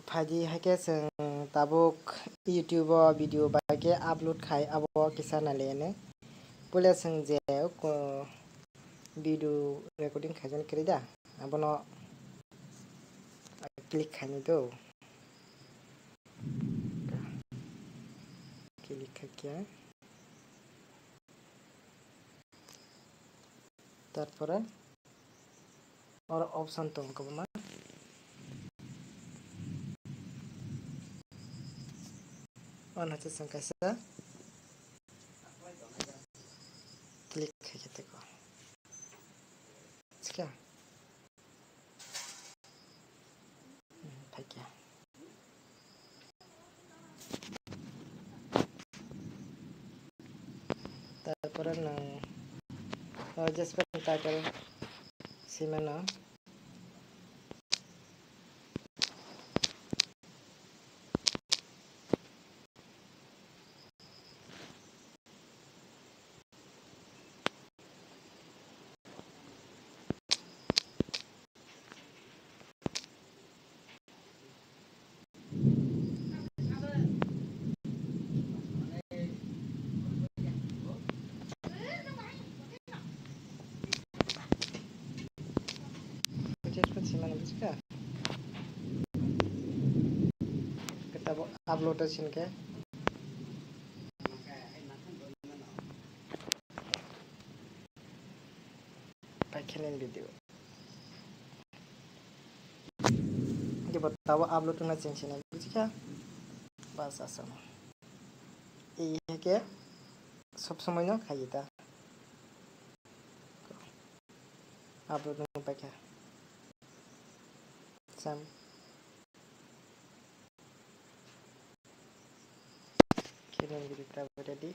Pagi hake seng tabuk YouTube video bage upload khai abo kisa nalene pula seng je ko video recording khajan krida abono click khani do click khakia তারপরে और option तुमको बमा on हते संकासा click करके को इसका ठीक है তারপরে না just put title simena just put simena इसका kita upload asin ke pakai video di बताओ upload करना चाहिए ना इसका बस आसान ये के सब समय ना खाइए था upload नहीं pakai sam kini kita berada di